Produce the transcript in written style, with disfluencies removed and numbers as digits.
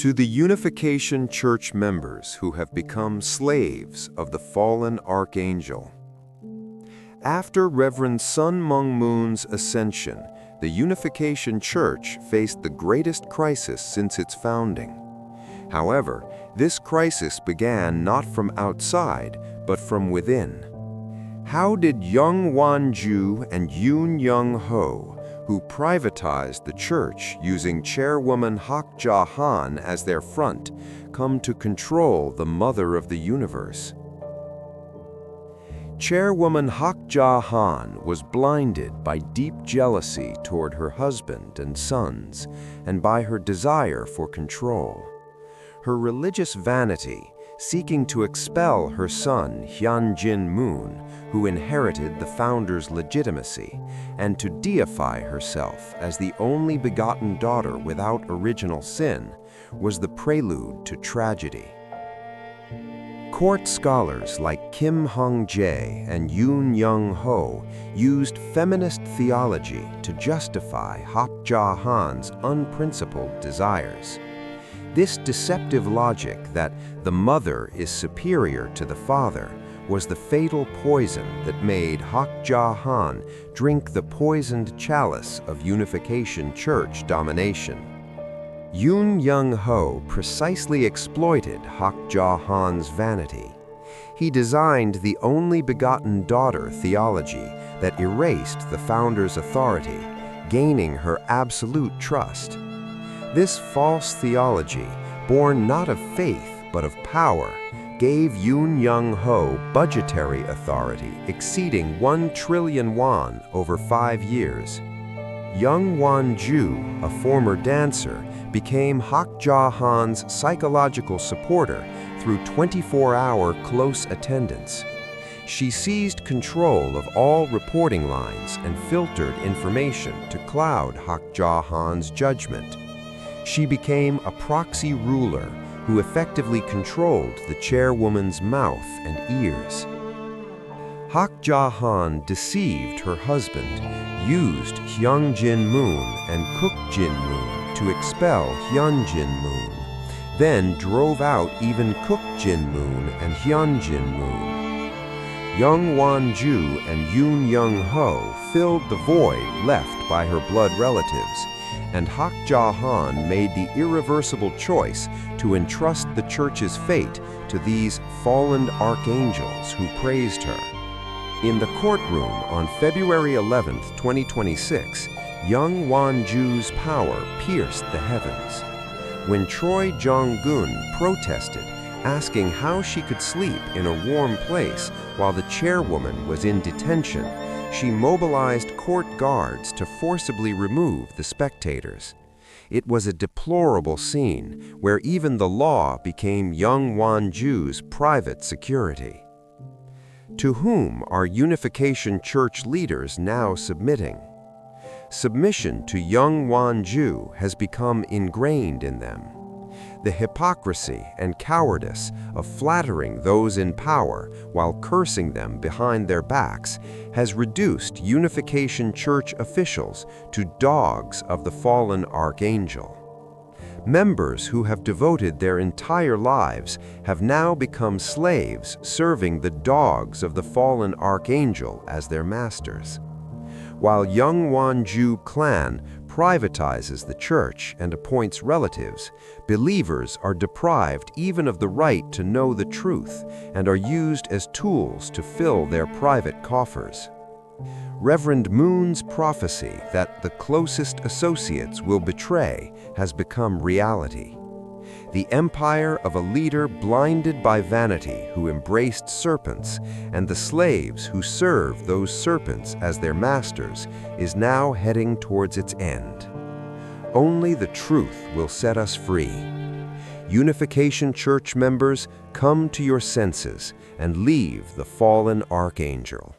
To the Unification Church members who have become slaves of the fallen archangel. After Reverend Sun Myung Moon's ascension, the Unification Church faced the greatest crisis since its founding. However, this crisis began not from outside, but from within. How did Jung Won-ju and Yoon Young-ho, who privatized the church using chairwoman Hak Ja Han as their front, come to control the mother of the universe? Chairwoman Hak Ja Han was blinded by deep jealousy toward her husband and sons, and by her desire for control. Her religious vanity, seeking to expel her son Hyun Moon, who inherited the founder's legitimacy, and to deify herself as the only begotten daughter without original sin, was the prelude to tragedy. Court scholars like Kim Hong-jae and Yoon Young-ho used feminist theology to justify Hak Ja Han's unprincipled desires. This deceptive logic that the mother is superior to the father was the fatal poison that made Hak Ja Han drink the poisoned chalice of Unification Church domination. Yoon Young-ho precisely exploited Hak Ja Han's vanity. He designed the only begotten daughter theology that erased the founder's authority, gaining her absolute trust. This false theology, born not of faith but of power, gave Yoon Young-ho budgetary authority exceeding 1 trillion won over 5 years. Jung Won-ju, a former dancer, became Hak Ja Han's psychological supporter through 24-hour close attendance. She seized control of all reporting lines and filtered information to cloud Hak Ja Han's judgment. She became a proxy ruler who effectively controlled the chairwoman's mouth and ears. Hak Ja Han deceived her husband, used Hyun Moon and Kook Jin Moon to expel Hyun Moon, then drove out even Kook Jin Moon and Hyun Moon. Jung Won-ju and Yoon Young-ho filled the void left by her blood relatives, and Hak Ja Han made the irreversible choice to entrust the church's fate to these fallen archangels who praised her. In the courtroom on February 11, 2026, Jung Won-ju's power pierced the heavens. When Choi Jong-gun protested, asking how she could sleep in a warm place while the chairwoman was in detention, she mobilized court guards to forcibly remove the spectators. It was a deplorable scene where even the law became Jung Won-ju's private security. To whom are Unification Church leaders now submitting? Submission to Jung Won-ju has become ingrained in them. The hypocrisy and cowardice of flattering those in power while cursing them behind their backs has reduced Unification Church officials to dogs of the fallen archangel. Members who have devoted their entire lives have now become slaves serving the dogs of the fallen archangel as their masters. While Jung Won-ju clan privatizes the church and appoints relatives, believers are deprived even of the right to know the truth and are used as tools to fill their private coffers. Reverend Moon's prophecy that the closest associates will betray has become reality. The empire of a leader blinded by vanity who embraced serpents, and the slaves who serve those serpents as their masters, is now heading towards its end. Only the truth will set us free. Unification Church members, come to your senses and leave the fallen archangel.